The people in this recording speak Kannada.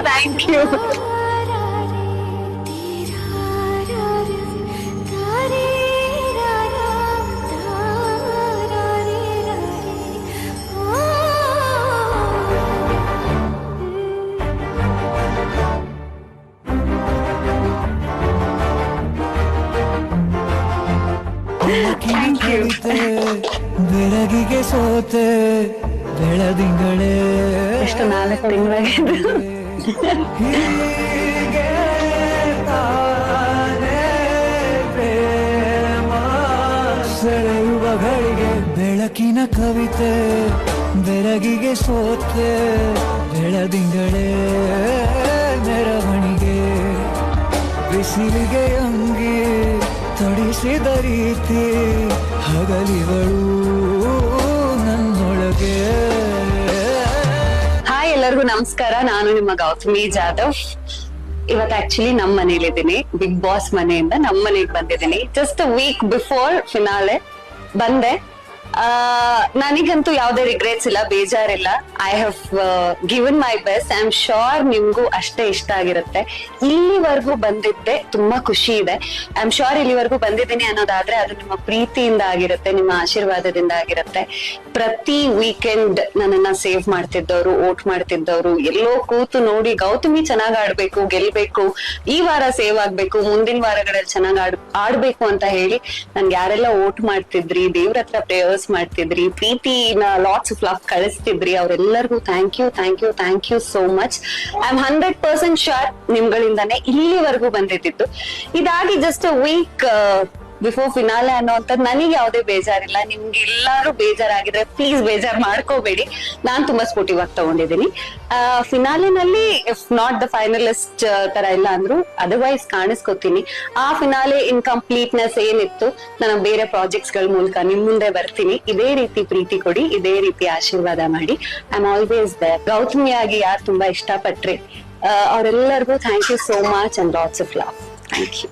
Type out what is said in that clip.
Thank you. ಬೆಳಗಿಗೆ ಸೋತೆ ಬೆಳದಿಂಗಳೇ ಎಷ್ಟು 4 ತಿಂಗಳಾಗಿದೆ. ಹೀಗೆ ತಾನೇ ಪ್ರೇಮ ಸೆಳೆಯುವ ಗಳಿಗೆ ಬೆಳಕಿನ ಕವಿತೆ ಬೆಳಗಿಗೆ ಸೋತೆ ಬೆಳದಿಂಗಳೇ ಮೆರವಣಿಗೆ ಬಿಸಿಲಿಗೆ ಅಂಗಿ ತೊಡಿಸಿದ ರೀತಿ ಹಗಲಿಗಳು ನನ್ನೊಳಗೆ. ಹಾಯ್, ಎಲ್ಲರಿಗೂ ನಮಸ್ಕಾರ. ನಾನು ನಿಮ್ಮ ಗೌತಮಿ ಜಾಧವ್. ಇವತ್ತು ಆಕ್ಚುಲಿ ನಮ್ಮ ಮನೇಲಿದ್ದೀನಿ. ಬಿಗ್ ಬಾಸ್ ಮನೆಯಿಂದ ನಮ್ಮ ಮನೆಗೆ ಬಂದಿದ್ದೀನಿ. ಜಸ್ಟ್ ವೀಕ್ ಬಿಫೋರ್ ಫಿನಾಲೆ ಬಂದೆ. ನನಗಂತೂ ಯಾವುದೇ ರಿಗ್ರೆಟ್ಸ್ ಇಲ್ಲ, ಬೇಜಾರಿಲ್ಲ. I have given my best. I am sure ನಿಮ್ಗೂ ಅಷ್ಟೇ ಇಷ್ಟ ಆಗಿರುತ್ತೆ. ಇಲ್ಲಿವರೆಗೂ ಬಂದಿದ್ದೆ ತುಂಬಾ ಖುಷಿ ಇದೆ. ಐ ಆಮ್ ಶೋರ್ ಇಲ್ಲಿವರೆಗೂ ಬಂದಿದ್ದೀನಿ ಅನ್ನೋದಾದ್ರೆ ಅದು ನಿಮ್ಮ ಪ್ರೀತಿಯಿಂದ ಆಗಿರುತ್ತೆ, ನಿಮ್ಮ ಆಶೀರ್ವಾದದಿಂದ ಆಗಿರುತ್ತೆ. ಪ್ರತಿ ವೀಕೆಂಡ್ ನನ್ನನ್ನ ಸೇವ್ ಮಾಡ್ತಿದ್ದವ್ರು, ವೋಟ್ ಮಾಡ್ತಿದ್ದವ್ರು, ಎಲ್ಲೋ ಕೂತು ನೋಡಿ ಗೌತಮಿ ಚೆನ್ನಾಗ್ ಆಡ್ಬೇಕು, ಗೆಲ್ಬೇಕು, ಈ ವಾರ ಸೇವ್ ಆಗ್ಬೇಕು, ಮುಂದಿನ ವಾರಗಳಲ್ಲಿ ಚೆನ್ನಾಗ್ ಆಡ್ಬೇಕು ಅಂತ ಹೇಳಿ ನನ್ಗೆ ಯಾರೆಲ್ಲ ವೋಟ್ ಮಾಡ್ತಿದ್ರಿ, ದೇವ್ರ ಹತ್ರ ಪ್ರೇಯರ್ಸ್ ಮಾಡ್ತಿದ್ರಿ, ಪ್ರೀತಿನ ಲಾಟ್ಸ್ ಆಫ್ ಲವ್ ಕಳಿಸ್ತಿದ್ರಿ, ಅವರೆಲ್ಲರಿಗೂ thank you, thank you, thank you so much. I am 100% sure ನಿಮ್ಗಳಿಂದಾನೆ ಇಲ್ಲಿವರೆಗೂ ಬಂದಿದ್ದು. ಇದಾಗಿ ಜಸ್ಟ್ ವೀಕ್ ಬಿಫೋರ್ ಫಿನಾಲೆ ಅನ್ನೋಂಥದ್ದು ನನಗೆ ಯಾವುದೇ ಬೇಜಾರಿಲ್ಲ. ನಿಮ್ಗೆ ಎಲ್ಲಾರು ಬೇಜಾರಾಗಿದ್ರೆ ಪ್ಲೀಸ್ ಬೇಜಾರ್ ಮಾಡ್ಕೋಬೇಡಿ. ನಾನ್ ತುಂಬಾ ಸ್ಪೋರ್ಟಿವ್ ಆಗಿ ತಗೊಂಡಿದ್ದೀನಿ. ಫಿನಾಲೆನಲ್ಲಿ ಇಫ್ ನಾಟ್ ದ ಫೈನಲಿಸ್ಟ್ ತರ ಇಲ್ಲ ಅಂದ್ರು ಅದರ್ವೈಸ್ ಕಾಣಿಸ್ಕೊತೀನಿ. ಆ ಫಿನಾಲೆ ಇನ್ಕಂಪ್ಲೀಟ್ನೆಸ್ ಏನಿತ್ತು, ನಾನು ಬೇರೆ ಪ್ರಾಜೆಕ್ಟ್ಸ್ ಗಳ ಮೂಲಕ ನಿಮ್ ಮುಂದೆ ಬರ್ತೀನಿ. ಇದೇ ರೀತಿ ಪ್ರೀತಿ ಕೊಡಿ, ಇದೇ ರೀತಿ ಆಶೀರ್ವಾದ ಮಾಡಿ. I am always there. ಗೌತಮಿಯಾಗಿ ಯಾರು ತುಂಬಾ ಇಷ್ಟಪಟ್ರಿ ಅವರೆಲ್ಲರಿಗೂ thank you so much and lots of love. Thank you.